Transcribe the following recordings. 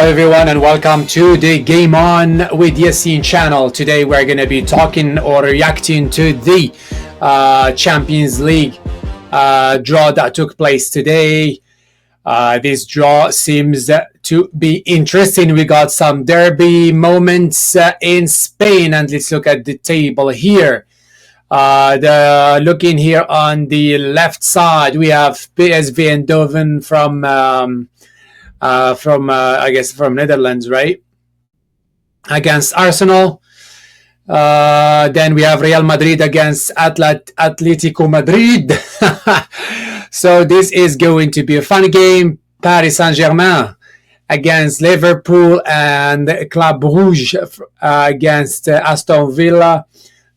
everyone, and welcome to the Game On with Yassine channel. Today we're going to be talking or reacting to the Champions League draw that took place today. This draw seems to be interesting. We got some derby moments in Spain, and let's look at the table here. Looking here on the left side, we have PSV Eindhoven from Netherlands, right? Against Arsenal. Then we have Real Madrid against Atletico Madrid. So this is going to be a fun game. Paris Saint-Germain against Liverpool, and Club Brugge against Aston Villa.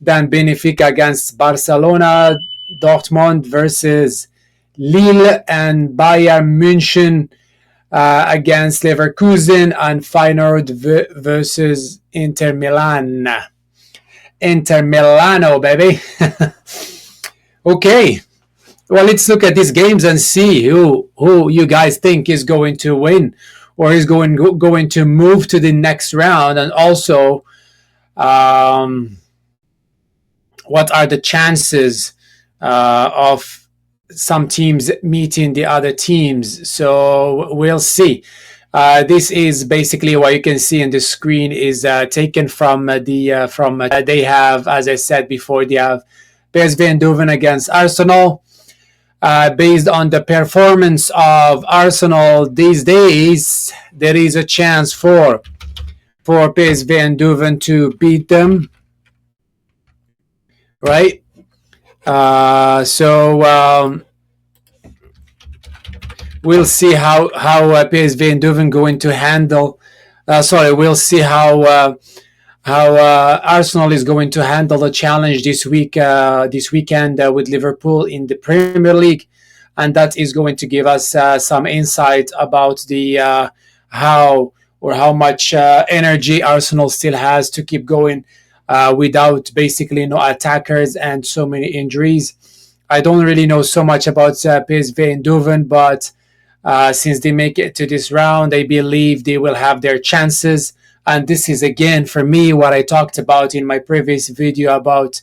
Then Benfica against Barcelona. Dortmund versus Lille, and Bayern München against Leverkusen, and Feyenoord versus Intermilan. Inter Milano, baby. Okay. Well, let's look at these games and see who you guys think is going to win or is going to move to the next round, and also what are the chances of some teams meeting the other teams. So we'll see. This is basically what you can see on the screen is taken from they have, as I said before, they have PSV Eindhoven against Arsenal. Based on the performance of Arsenal these days, there is a chance for PSV Eindhoven to beat them, right? We'll see how PSV Eindhoven going to handle. We'll see how Arsenal is going to handle the challenge this weekend with Liverpool in the Premier League, and that is going to give us some insight about the how much energy Arsenal still has to keep going without basically no attackers and so many injuries. I don't really know so much about PSV Eindhoven, but since they make it to this round, I believe they will have their chances. And this is, again, for me, what I talked about in my previous video about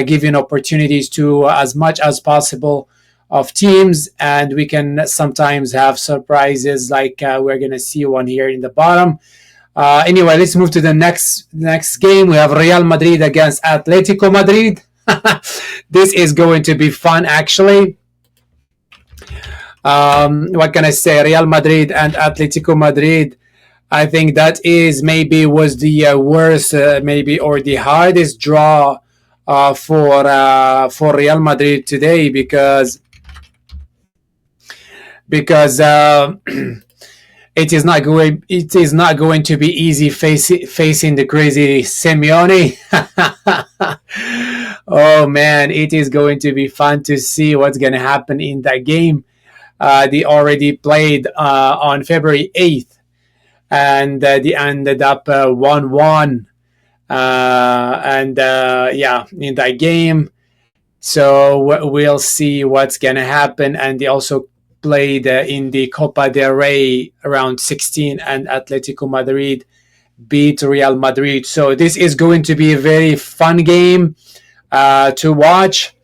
giving opportunities to as much as possible of teams. And we can sometimes have surprises like we're going to see one here in the bottom. Anyway, let's move to the next game. We have Real Madrid against Atletico Madrid. This is going to be fun, actually. What can I say? Real Madrid and Atletico Madrid, I think that was the worst, or the hardest draw for Real Madrid today, because it is not going to be easy facing the crazy Simeone. Oh man, it is going to be fun to see what's going to happen in that game. They already played on February 8th, and they ended up 1-1 in that game. So we'll see what's going to happen. And they also played in the Copa del Rey round 16, and Atletico Madrid beat Real Madrid. So this is going to be a very fun game to watch.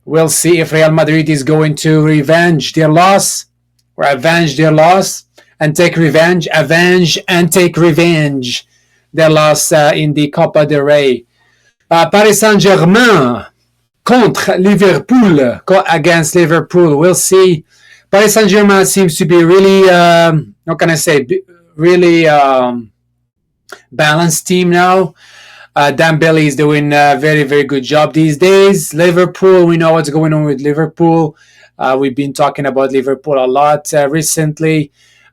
We'll see if Real Madrid is going to avenge their loss and take revenge their loss in the Copa del Rey. Paris Saint-Germain contre Liverpool against Liverpool. We'll see. Paris Saint-Germain seems to be really, balanced team now. Dembele is doing a very, very good job these days. Liverpool, we know what's going on with Liverpool. We've been talking about Liverpool a lot recently.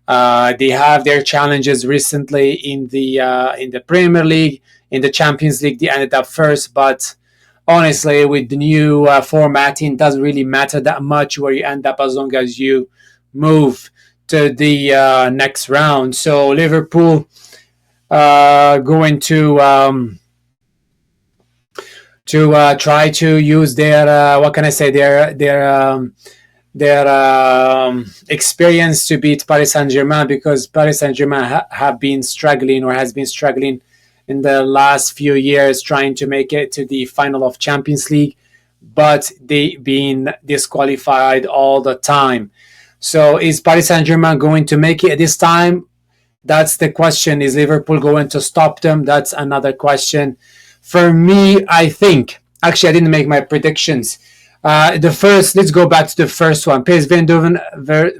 They have their challenges recently in the Premier League. In the Champions League, they ended up first, but honestly, with the new formatting, it doesn't really matter that much where you end up as long as you move to the next round. So Liverpool going to try to use their experience to beat Paris Saint-Germain, because Paris Saint-Germain have been struggling, or has been struggling in the last few years, trying to make it to the final of Champions League, but they been disqualified all the time. So is Paris Saint-Germain going to make it this time? That's the question. Is Liverpool going to stop them? That's another question. For me, I think, actually, I didn't make my predictions. Let's go back to the first one. PSV Eindhoven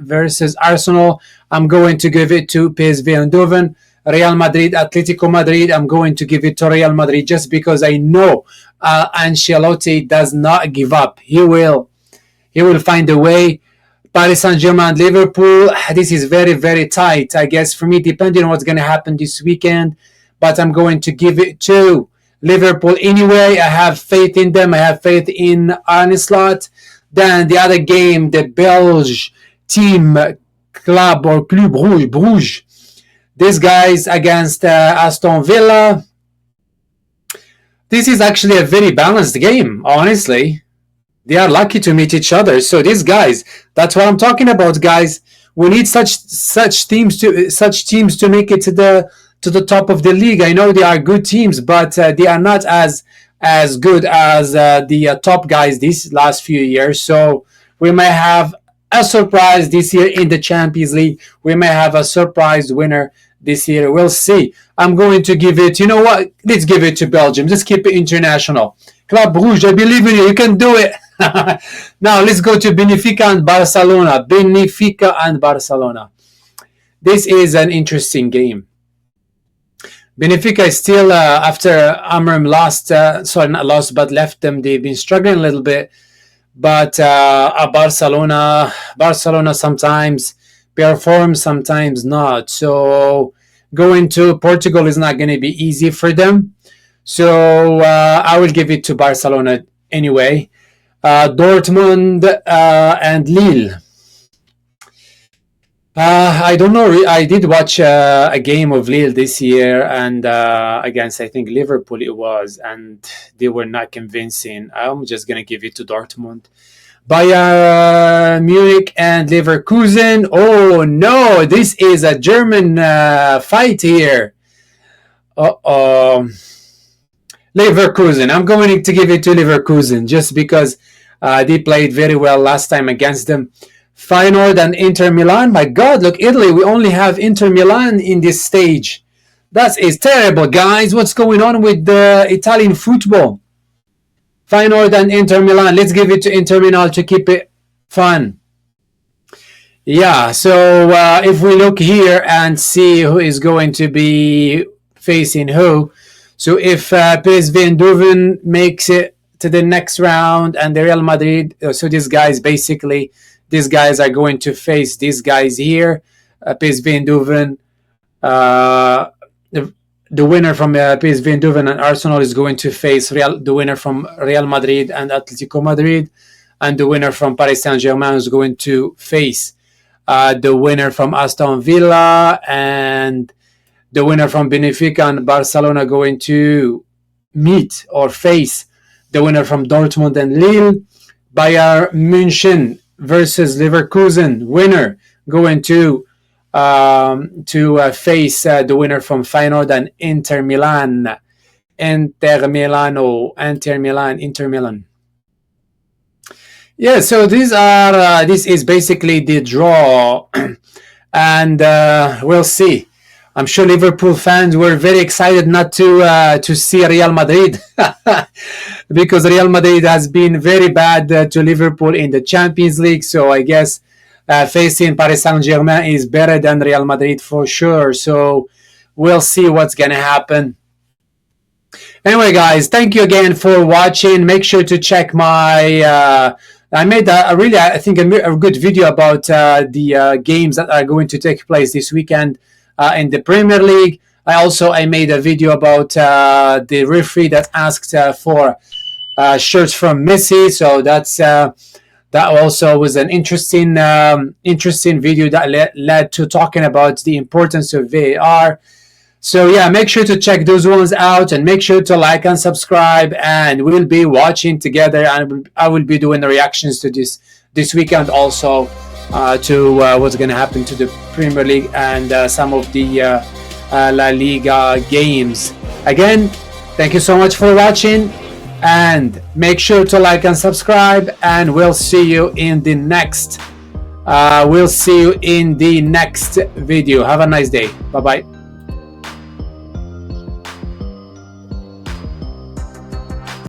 versus Arsenal. I'm going to give it to PSV Eindhoven. Real Madrid, Atletico Madrid. I'm going to give it to Real Madrid, just because I know Ancelotti does not give up. He will find a way. Paris Saint-Germain, Liverpool. This is very, very tight, I guess, for me, depending on what's going to happen this weekend. But I'm going to give it to Liverpool anyway. I have faith in them. I have faith in Arne Slot. Then the other game, the Belge team, Club Brugge. These guys against Aston Villa. This is actually a very balanced game, honestly. They are lucky to meet each other. So these guys, that's what I'm talking about, guys. We need such teams to make it to the top of the league. I know they are good teams, but they are not as good as the top guys these last few years. So we may have a surprise this year in the Champions League. We may have a surprise winner this year. We'll see. I'm going to give it, you know what? Let's give it to Belgium. Just keep it international. Club Brugge, I believe in you. You can do it. Now let's go to Benfica and Barcelona. Benfica and Barcelona. This is an interesting game. Benfica is still, after Amram left them. They've been struggling a little bit. But Barcelona sometimes performs, sometimes not. So going to Portugal is not going to be easy for them. So I will give it to Barcelona anyway. Dortmund and Lille. I don't know. I did watch a game of Lille this year, and against, I think, Liverpool it was, and they were not convincing. I'm just going to give it to Dortmund. Bayern Munich and Leverkusen. Oh, no. This is a German fight here. Leverkusen. I'm going to give it to Leverkusen, just because they played very well last time against them. Feyenoord and Inter Milan. My God, look, Italy. We only have Inter Milan in this stage. That is terrible, guys. What's going on with the Italian football? Feyenoord and Inter Milan. Let's give it to Inter Milan to keep it fun. Yeah, so if we look here and see who is going to be facing who. So if PSV Eindhoven makes it to the next round, and the Real Madrid, so these guys are going to face these guys here. PSV Eindhoven, the winner from PSV Eindhoven and Arsenal is going to face the winner from Real Madrid and Atletico Madrid, and the winner from Paris Saint-Germain is going to face the winner from Aston Villa, and the winner from Benfica and Barcelona going to meet or face the winner from Dortmund and Lille. Bayern München versus Leverkusen, winner going to face the winner from Feyenoord and Inter Milan. Inter Milan. Yeah, so this is basically the draw, and we'll see. I'm sure Liverpool fans were very excited not to see Real Madrid because Real Madrid has been very bad to Liverpool in the Champions League. So I guess facing Paris Saint-Germain is better than Real Madrid for sure. So we'll see what's going to happen. Anyway, guys, thank you again for watching. Make sure to check my... I made I think a good video about the games that are going to take place this weekend in the Premier League. I made a video about the referee that asked for shirts from Messi. So that also was an interesting video that led to talking about the importance of VAR. So yeah, make sure to check those ones out, and make sure to like and subscribe, and we'll be watching together, and I will be doing the reactions to this weekend also, to what's going to happen to the Premier League and some of the La Liga games. Again, thank you so much for watching, and make sure to like and subscribe, and we'll see you in the next video. Have a nice day. Bye bye.